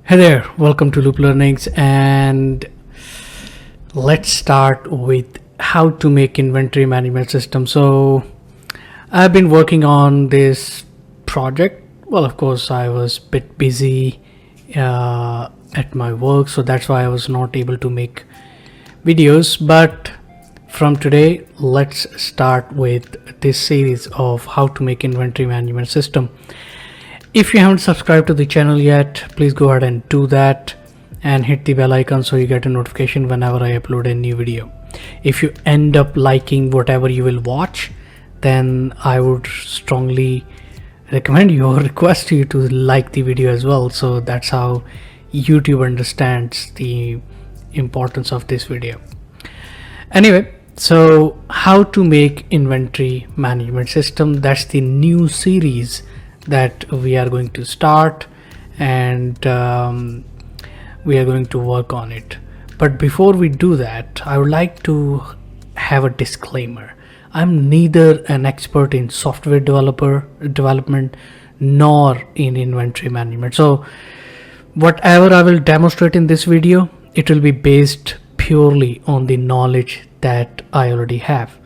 Hey there, welcome to Looplearnings, and let's start with how to make inventory management system. So I've been working on this project. Well, of course, I was a bit busy at my work, so that's why I was not able to make videos. But from today, let's start with this series of how to make inventory management system. If you haven't subscribed to the channel yet, please go ahead and do that and hit the bell icon so you get a notification whenever I upload a new video. If you end up liking whatever you will watch, then I would strongly recommend you or request you to like the video as well. So that's how YouTube understands the importance of this video. Anyway, so how to make inventory management system, that's the new series that we are going to start, and we are going to work on it. But before we do that, I would like to have a disclaimer. I'm neither an expert in software development nor in inventory management. So whatever I will demonstrate in this video, it will be based purely on the knowledge that I already have.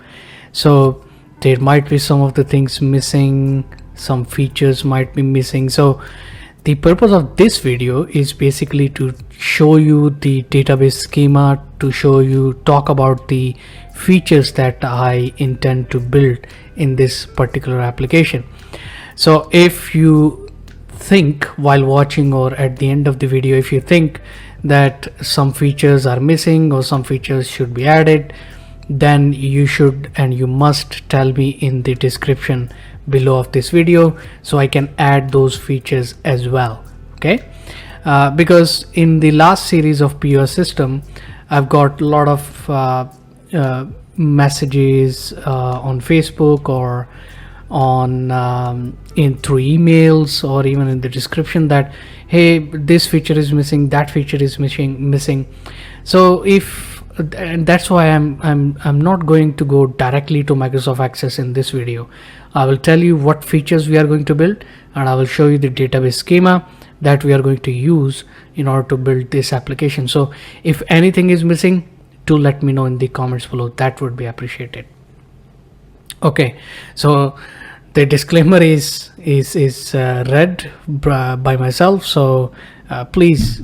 So there might be some of the things missing, some features might be missing. So the purpose of this video is basically to show you the database schema, to talk about the features that I intend to build in this particular application. So if you think while watching or at the end of the video, if you think that some features are missing or some features should be added, then you should and you must tell me in the description below of this video so I can add those features as well. Okay, because in the last series of POS system, I've got a lot of messages on Facebook or on through emails or even in the description that, hey, this feature is missing, that feature is missing. So and that's why I'm not going to go directly to Microsoft Access in this video. I will tell you what features we are going to build, and I will show you the database schema that we are going to use in order to build this application. So if anything is missing, do let me know in the comments below. That would be appreciated. Okay, so the disclaimer is read by myself, so please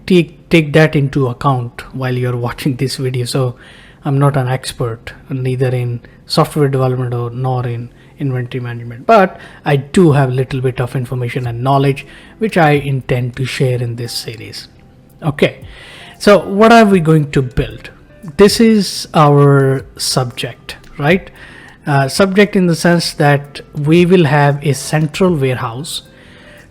take that into account while you're watching this video. So I'm not an expert neither in software development or nor in inventory management, but I do have a little bit of information and knowledge which I intend to share in this series. Okay, so what are we going to build? This is our subject, right? Subject in the sense that we will have a central warehouse.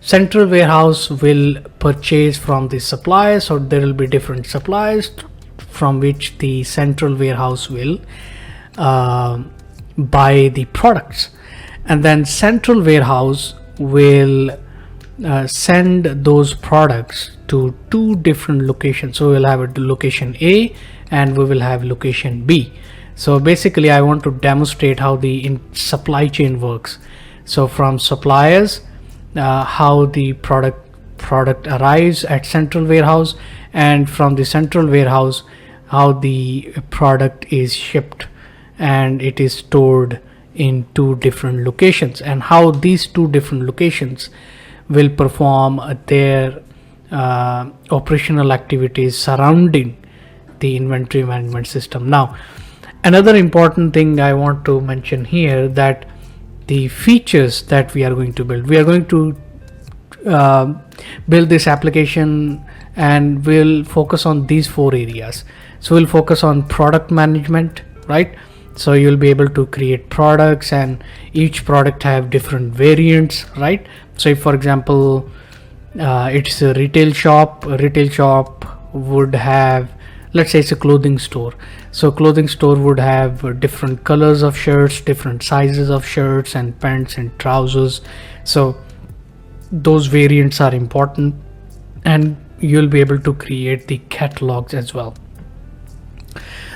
Central warehouse will purchase from the suppliers, or there will be different suppliers from which the central warehouse will buy the products, and then central warehouse will send those products to two different locations. So we'll have a location A and we will have location B. So basically I want to demonstrate how the supply chain works. So from suppliers, how the product arrives at central warehouse, and from the central warehouse how the product is shipped and it is stored in two different locations, and how these two different locations will perform their operational activities surrounding the inventory management system. Now, another important thing I want to mention here, that the features that we are going to build, we are going to build this application and we'll focus on these four areas. So we'll focus on product management, right? So you'll be able to create products, and each product have different variants, right? So if, for example, it's a retail shop would have, let's say it's a clothing store. So clothing store would have different colors of shirts, different sizes of shirts and pants and trousers. So those variants are important, and you'll be able to create the catalogs as well.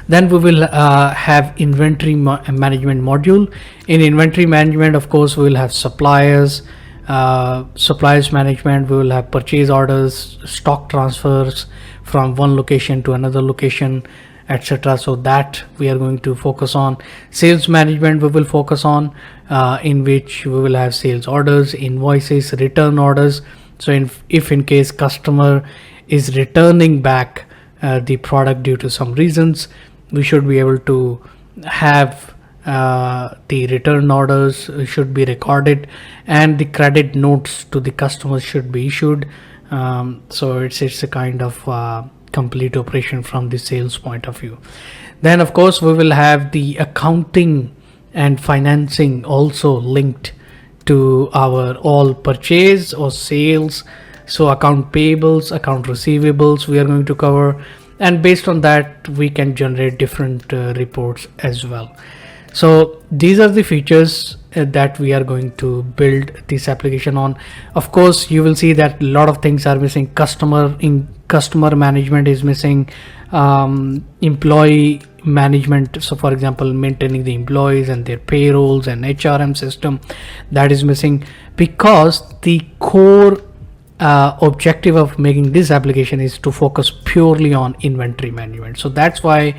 Then we will have inventory management module. In inventory management, of course, we will have suppliers, Suppliers management, we will have purchase orders, stock transfers from one location to another location, etc. So that we are going to focus on. Sales management we will focus on, in which we will have sales orders, invoices, return orders. So if in case customer is returning back the product due to some reasons, we should be able to have the return orders should be recorded, and the credit notes to the customers should be issued. So it's a kind of complete operation from the sales point of view. Then of course we will have the accounting and financing also linked to our all purchase or sales. So account payables, account receivables we are going to cover, and based on that we can generate different reports as well. So these are the features that we are going to build this application on. Of course you will see that a lot of things are missing. Customer management is missing, employee management, so for example maintaining the employees and their payrolls and HRM system, that is missing, because the core objective of making this application is to focus purely on inventory management. So that's why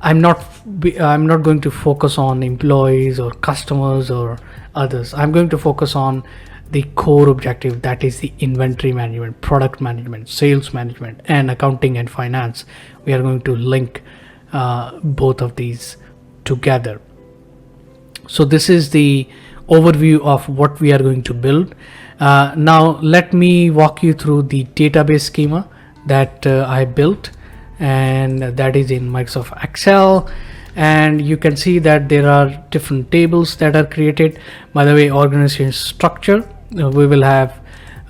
I'm not going to focus on employees or customers or others. I'm going to focus on the core objective, that is the inventory management, product management, sales management, and accounting and finance. We are going to link both of these together. So this is the overview of what we are going to build. Now let me walk you through the database schema that I built, and that is in Microsoft Excel. And you can see that there are different tables that are created. By the way, organization structure, we will have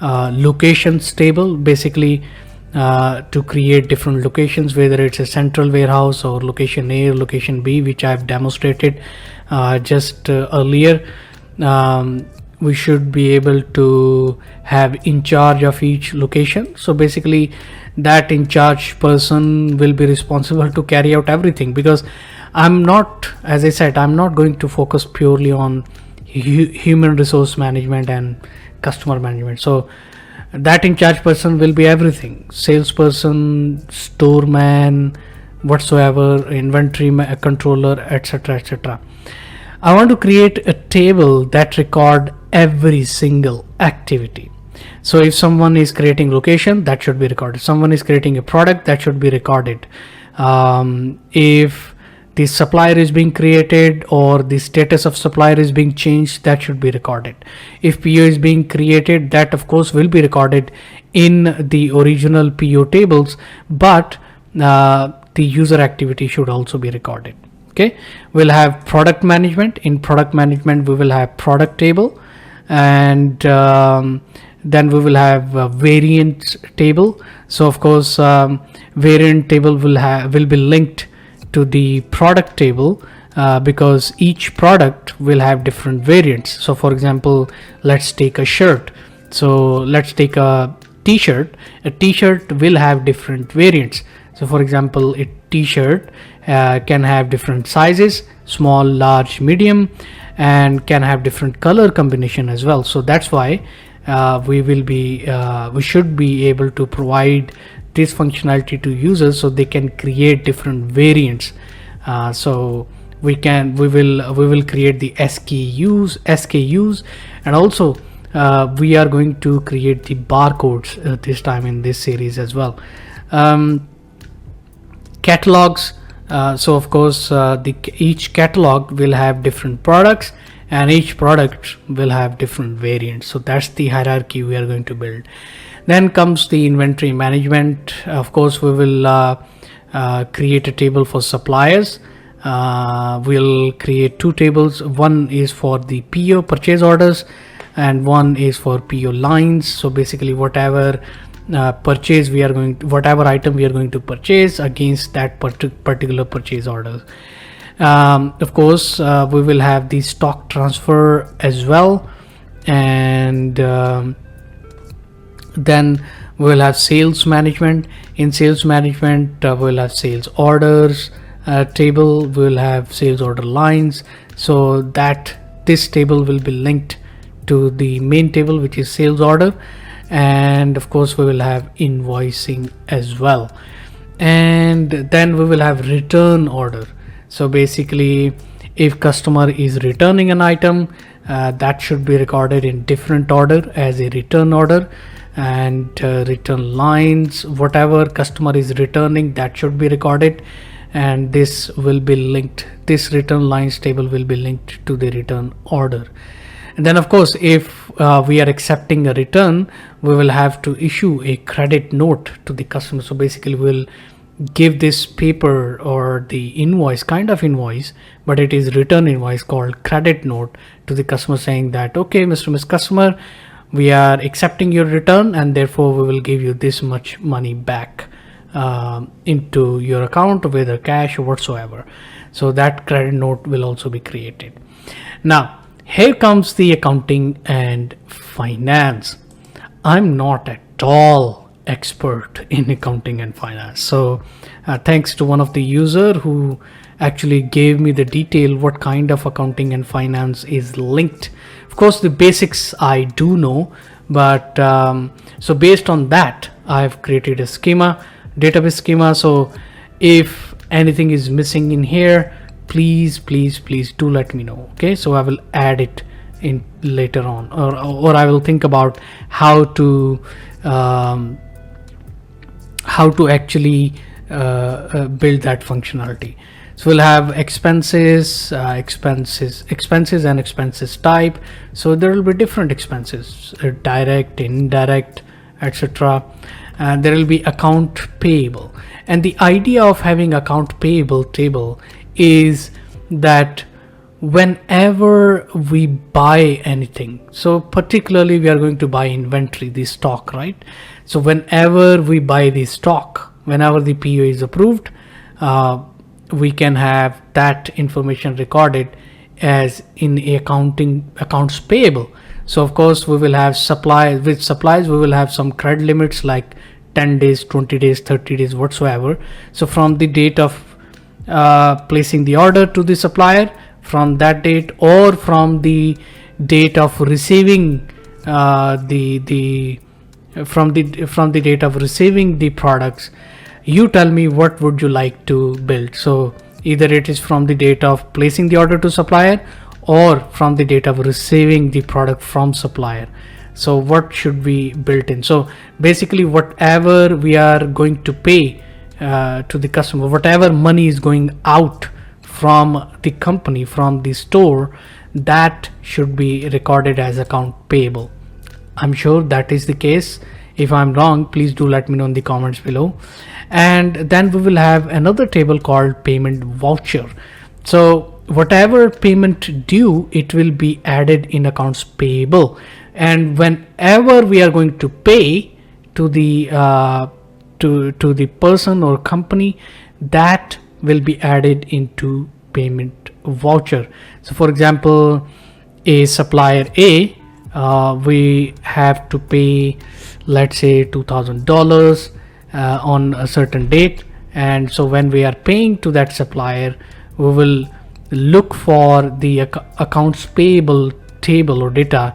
locations table, basically to create different locations, whether it's a central warehouse or location A or location B, which I've demonstrated just earlier. We should be able to have in charge of each location. So basically that in charge person will be responsible to carry out everything, because I'm not, as I said, I'm not going to focus purely on human resource management and customer management. So that in charge person will be everything: salesperson, storeman, whatsoever, inventory controller, etc, etc. I want to create a table that record every single activity. So if someone is creating location, that should be recorded. Someone is creating a product, that should be recorded. If the supplier is being created or the status of supplier is being changed, that should be recorded. If PO is being created, that of course will be recorded in the original PO tables, but the user activity should also be recorded. Okay, we'll have product management. In product management we will have product table, and then we will have a variant table. So of course variant table will be linked to the product table, because each product will have different variants. So for example, let's take a shirt. So let's take a t-shirt. A t-shirt will have different variants. So for example, a t-shirt can have different sizes, small, large, medium, and can have different color combination as well. So that's why we should be able to provide this functionality to users so they can create different variants. So we will create the SKUs, and also we are going to create the barcodes this time in this series as well. Catalogs. So of course each catalog will have different products, and each product will have different variants. So that's the hierarchy we are going to build. Then comes the inventory management. Of course we will create a table for suppliers. We'll create two tables. One is for the PO, purchase orders, and one is for PO lines. So basically whatever whatever item we are going to purchase against that particular purchase order. Of course we will have the stock transfer as well, and then we'll have sales management. In sales management we'll have sales orders table, we'll have sales order lines, so that this table will be linked to the main table, which is sales order, and of course we will have invoicing as well. And then we will have return order. So basically, if customer is returning an item, that should be recorded in different order as a return order. And return lines, whatever customer is returning, that should be recorded, and this will be linked, this return lines table will be linked to the return order. And then of course, if we are accepting a return, we will have to issue a credit note to the customer. So basically we'll give this paper or the invoice, kind of invoice, but it is return invoice called credit note, to the customer, saying that, okay, Mr. Miss Customer, we are accepting your return, and therefore we will give you this much money back into your account, whether cash or whatsoever. So that credit note will also be created. Now here comes the accounting and finance. I'm not at all expert in accounting and finance, so thanks to one of the user who actually gave me the detail what kind of accounting and finance is linked. Of course the basics I do know, but so based on that I've created a schema, database schema. So if anything is missing in here, please do let me know. Okay, so I will add it in later on, or I will think about how to actually build that functionality. So we'll have expenses, expenses and expenses type. So there will be different expenses, direct, indirect, etc. And there will be account payable. And the idea of having account payable table is that whenever we buy anything, so particularly we are going to buy inventory, the stock, right? So whenever we buy the stock, whenever the PO is approved, we can have that information recorded as in accounts payable. So of course we will have supplies. With supplies we will have some credit limits like 10 days, 20 days, 30 days, whatsoever. So from the date of placing the order to the supplier, from that date, or from the date of receiving from the date of receiving the products, you tell me what would you like to build. So either it is from the date of placing the order to supplier or from the date of receiving the product from supplier. So what should we build in? So basically whatever we are going to pay to the customer, whatever money is going out from the company, from the store, that should be recorded as account payable. I'm sure that is the case. If I'm wrong, please do let me know in the comments below. And then we will have another table called payment voucher. So whatever payment due, it will be added in accounts payable. And whenever we are going to pay to the to the person or company, that will be added into payment voucher. So for example, a supplier A, we have to pay, let's say $2,000 on a certain date, and so when we are paying to that supplier, we will look for the accounts payable table or data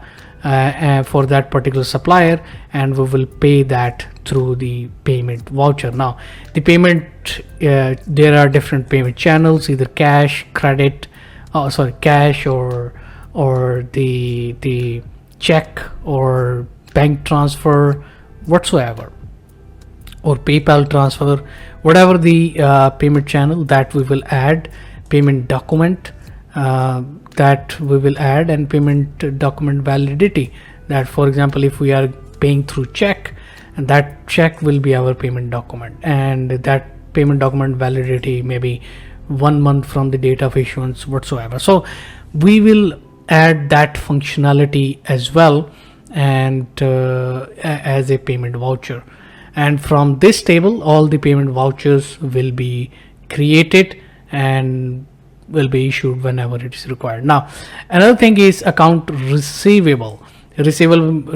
for that particular supplier, and we will pay that through the payment voucher. Now the payment, there are different payment channels, either cash, credit, cash, or the check or bank transfer, whatsoever, or PayPal transfer, whatever the payment channel, that we will add. Payment document, that we will add, and payment document validity, that for example if we are paying through check, and that check will be our payment document, and that payment document validity may be 1 month from the date of issuance, whatsoever. So we will add that functionality as well, and as a payment voucher. And from this table, all the payment vouchers will be created and will be issued whenever it is required. Now another thing is account receivable. Receivable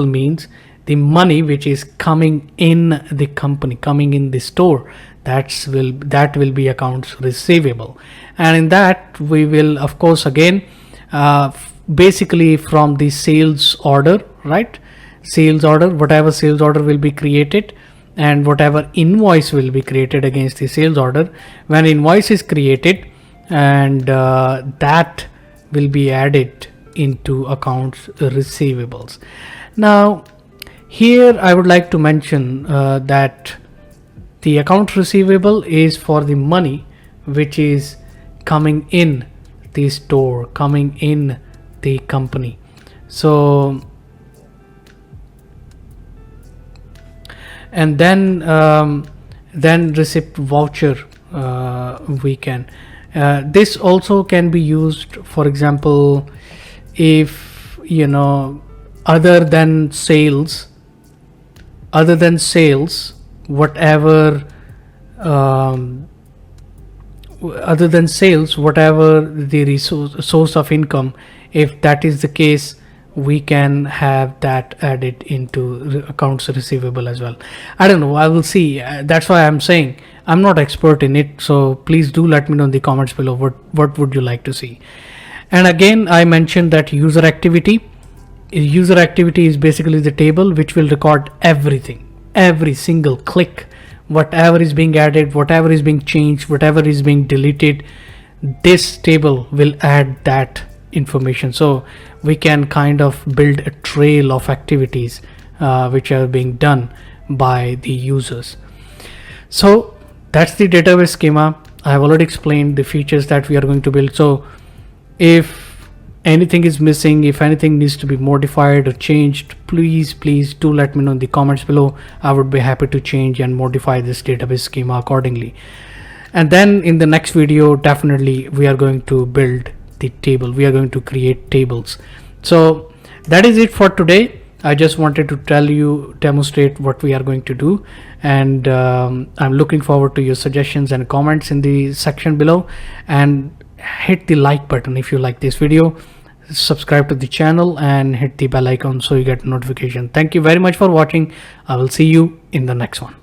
means the money which is coming in the company, coming in the store, that will be accounts receivable. And in that we will of course again basically from the sales order, right? Sales order, whatever sales order will be created and whatever invoice will be created against the sales order. When invoice is created, and that will be added into accounts receivables. Now here I would like to mention that the account receivable is for the money which is coming in the store, coming in the company. So and then receipt voucher, we can this also can be used, for example, if other than sales, whatever other than sales, whatever the source of income, if that is the case, we can have that added into accounts receivable as well. I don't know, I will see. That's why I'm saying I'm not expert in it, so please do let me know in the comments below what would you like to see. And again, I mentioned that user activity is basically the table which will record everything, every single click, whatever is being added, whatever is being changed, whatever is being deleted. This table will add that information, so we can kind of build a trail of activities which are being done by the users. So that's the database schema. I have already explained the features that we are going to build. So if anything is missing, if anything needs to be modified or changed, please do let me know in the comments below. I would be happy to change and modify this database schema accordingly. And then in the next video, definitely we are going to build the table, we are going to create tables. So that is it for today. I just wanted to demonstrate what we are going to do, and I'm looking forward to your suggestions and comments in the section below. And hit the like button if you like this video, subscribe to the channel and hit the bell icon so you get notification. Thank you very much for watching. I will see you in the next one.